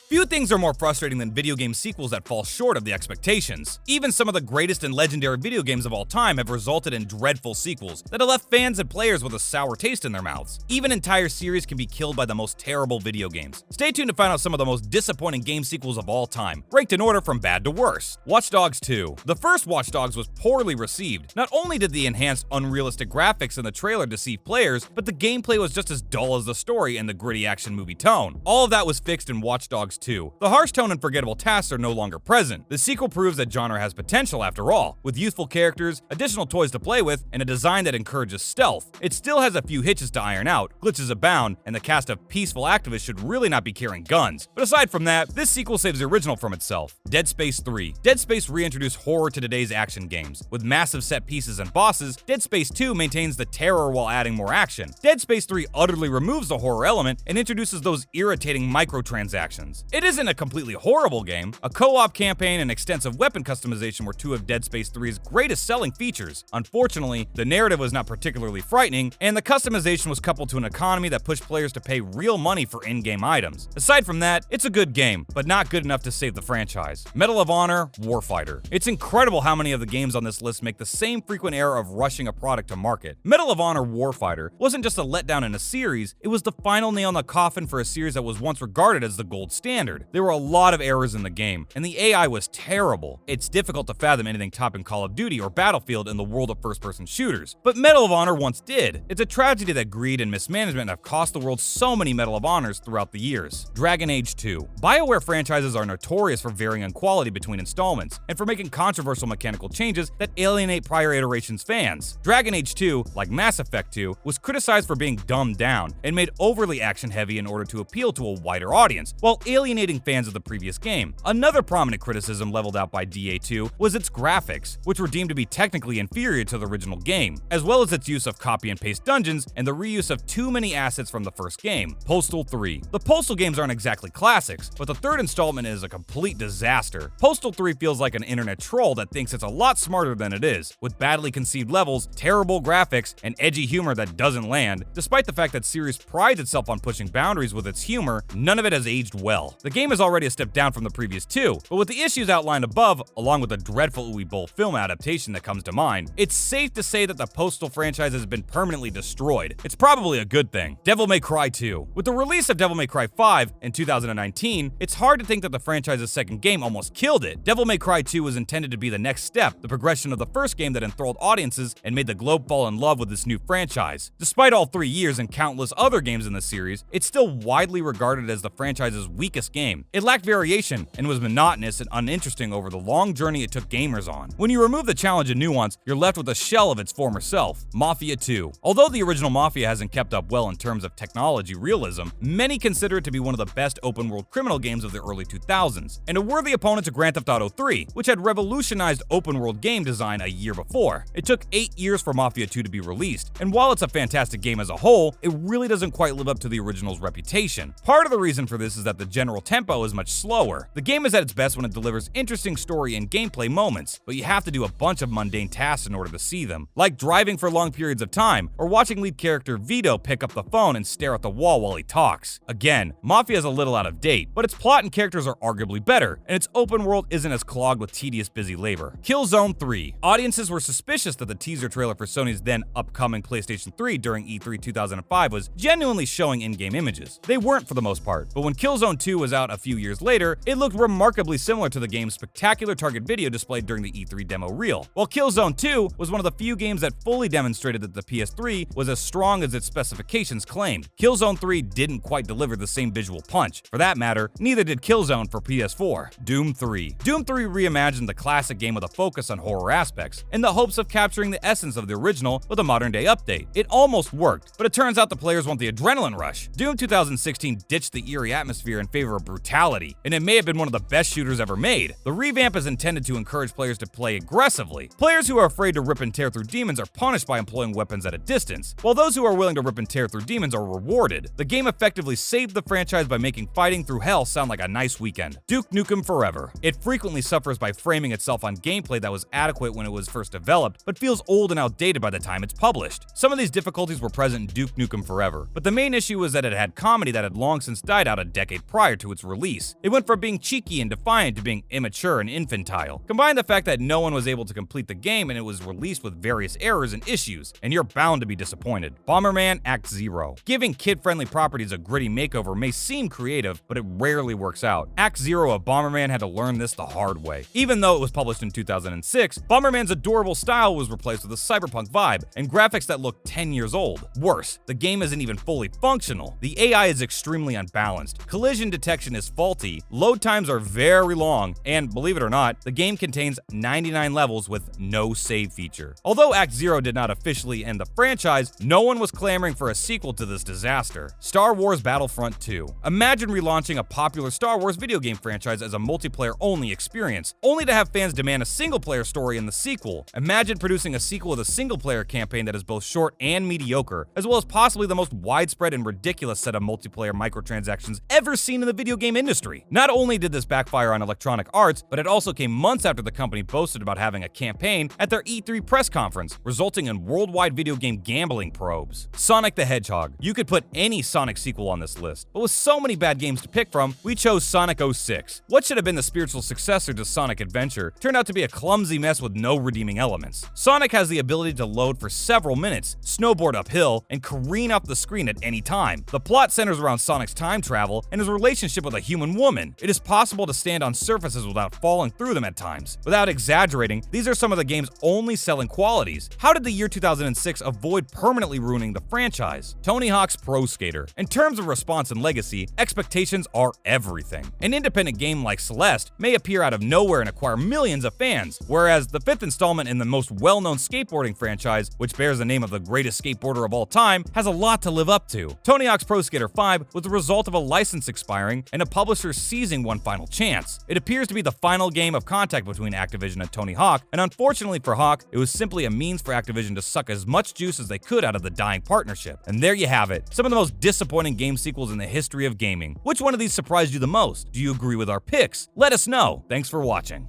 Few things are more frustrating than video game sequels that fall short of the expectations. Even some of the greatest and legendary video games of all time have resulted in dreadful sequels that have left fans and players with a sour taste in their mouths. Even entire series can be killed by the most terrible video games. Stay tuned to find out some of the most disappointing game sequels of all time, ranked in order from bad to worst. Watch Dogs 2. The first Watch Dogs was poorly received. Not only did the enhanced unrealistic graphics in the trailer deceive players, but the gameplay was just as dull as the story and the gritty action movie tone. All of that was fixed in Watch Dogs 2. The harsh tone and forgettable tasks are no longer present. The sequel proves that genre has potential after all, with youthful characters, additional toys to play with, and a design that encourages stealth. It still has a few hitches to iron out, glitches abound, and the cast of peaceful activists should really not be carrying guns. But aside from that, this sequel saves the original from itself. Dead Space 3. Dead Space reintroduced horror to today's action games. With massive set pieces and bosses, Dead Space 2 maintains the terror while adding more action. Dead Space 3 utterly removes the horror element and introduces those irritating microtransactions. It isn't a completely horrible game. A co-op campaign and extensive weapon customization were two of Dead Space 3's greatest selling features. Unfortunately, the narrative was not particularly frightening, and the customization was coupled to an economy that pushed players to pay real money for in-game items. Aside from that, it's a good game, but not good enough to save the franchise. Medal of Honor, Warfighter. It's incredible how many of the games on this list make the same frequent error of rushing a product to market. Medal of Honor Warfighter wasn't just a letdown in a series, it was the final nail in the coffin for a series that was once regarded as the gold standard. There were a lot of errors in the game, and the AI was terrible. It's difficult to fathom anything topping Call of Duty or Battlefield in the world of first-person shooters, but Medal of Honor once did. It's a tragedy that greed and mismanagement have cost the world so many Medal of Honors throughout the years. Dragon Age 2. BioWare franchises are notorious for varying in quality between installments, and for making controversial mechanical changes that alienate prior iterations' fans. Dragon Age 2, like Mass Effect 2, was criticized for being dumbed down and made overly action-heavy in order to appeal to a wider audience, while alienating fans of the previous game. Another prominent criticism leveled out by DA2 was its graphics, which were deemed to be technically inferior to the original game, as well as its use of copy-and-paste dungeons and the reuse of too many assets from the first game. Postal 3. The Postal games aren't exactly classics, but the third installment is a complete disaster. Postal 3 feels like an internet troll that thinks it's a lot smarter than it is, with badly conceived levels, terrible graphics, and edgy humor that doesn't land. Despite the fact that series prides itself on pushing boundaries with its humor, none of it has aged well. The game is already a step down from the previous two, but with the issues outlined above, along with the dreadful Uwe Boll film adaptation that comes to mind, it's safe to say that the Postal franchise has been permanently destroyed. It's probably a good thing. Devil May Cry 2. With the release of Devil May Cry 5 in 2019, it's hard to think that the franchise's second game almost killed it. Devil May Cry 2 was intended to be the next step, the progression of the first game that enthralled audiences and made the globe fall in love with this new franchise. Despite all 3 years and countless other games in the series, it's still widely regarded as the franchise's weakest game. It lacked variation and was monotonous and uninteresting over the long journey it took gamers on. When you remove the challenge and nuance, you're left with a shell of its former self. Mafia 2. Although the original Mafia hasn't kept up well in terms of technology realism, many consider it to be one of the best open-world criminal games of the early 2000s, and a worthy opponent to Grand Theft Auto 3, which had revolutionized open-world game design a year before. It took 8 years for Mafia 2 to be released, and while it's a fantastic game as a whole, it really doesn't quite live up to the original's reputation. Part of the reason for this is that the general tempo is much slower. The game is at its best when it delivers interesting story and gameplay moments, but you have to do a bunch of mundane tasks in order to see them, like driving for long periods of time, or watching lead character Vito pick up the phone and stare at the wall while he talks. Again, Mafia is a little out of date, but its plot and characters are arguably better, and its open world isn't as clogged with tedious busy labor. Killzone 3. Audiences were suspicious that the teaser trailer for Sony's then upcoming PlayStation 3 during E3 2005 was genuinely showing in-game images. They weren't for the most part, but when Killzone 2 was out a few years later, it looked remarkably similar to the game's spectacular target video displayed during the E3 demo reel. While Killzone 2 was one of the few games that fully demonstrated that the PS3 was as strong as its specifications claimed, Killzone 3 didn't quite deliver the same visual punch. For that matter, neither did Killzone for PS4. Doom 3. Doom 3 reimagined the classic game with a focus on horror aspects, in the hopes of capturing the essence of the original with a modern-day update. It almost worked, but it turns out the players want the adrenaline rush. Doom 2016 ditched the eerie atmosphere in favor of brutality, and it may have been one of the best shooters ever made. The revamp is intended to encourage players to play aggressively. Players who are afraid to rip and tear through demons are punished by employing weapons at a distance, while those who are willing to rip and tear through demons are rewarded. The game effectively saved the franchise by making fighting through hell sound like a nice weekend. Duke Nukem Forever. It frequently suffers by framing itself on gameplay that was adequate when it was first developed, but feels old and outdated by the time it's published. Some of these difficulties were present in Duke Nukem Forever, but the main issue was that it had comedy that had long since died out a decade prior to its release. It went from being cheeky and defiant to being immature and infantile. Combine the fact that no one was able to complete the game and it was released with various errors and issues, and you're bound to be disappointed. Bomberman Act Zero. Giving kid-friendly properties a gritty makeover may seem creative, but it rarely works out. Act Zero of Bomberman had to learn this the hard way. Even though it was published in 2006, Bomberman's adorable style was replaced with a cyberpunk vibe and graphics that look 10 years old. Worse, the game isn't even fully functional. The AI is extremely unbalanced, collision detection is faulty, load times are very long, and believe it or not, the game contains 99 levels with no save feature. Although Act Zero did not officially end the franchise, no one was clamoring for a sequel to this disaster. Star Wars Battlefront 2. Imagine relaunching a popular Star Wars video game franchise as a multiplayer-only experience, only to have fans demand a single-player story in the sequel. Imagine producing a sequel with a single-player campaign that is both short and mediocre, as well as possibly the most widespread and ridiculous set of multiplayer microtransactions ever seen in the video game industry. Not only did this backfire on Electronic Arts, but it also came months after the company boasted about having a campaign at their E3 press conference, resulting in worldwide video game gambling probes. Sonic the Hedgehog. You could put any Sonic sequel on this list, but with so many bad games to pick from, we chose Sonic 06. What should have been the spiritual successor to Sonic Adventure turned out to be a clumsy mess with no redeeming elements. Sonic has the ability to load for several minutes, snowboard uphill, and careen up the screen at any time. The plot centers around Sonic's time travel and his relationship with a human woman. It is possible to stand on surfaces without falling through them at times. Without exaggerating, these are some of the game's only selling qualities. How did the year 2006 avoid permanently ruining the franchise? Tony Hawk's Pro Skater. In terms of response and legacy, expectations are everything. An independent game like Celeste may appear out of nowhere and acquire millions of fans, whereas the fifth installment in the most well-known skateboarding franchise, which bears the name of the greatest skateboarder of all time, has a lot to live up to. Tony Hawk's Pro Skater 5 was the result of a license expiring and a publisher seizing one final chance. It appears to be the final game of contact between Activision and Tony Hawk, and unfortunately for Hawk, it was simply a means for Activision to suck as much juice as they could out of the dying partnership. And there you have it, some of the most disappointing game sequels in the history of gaming. Which one of these surprised you the most? Do you agree with our picks? Let us know. Thanks for watching.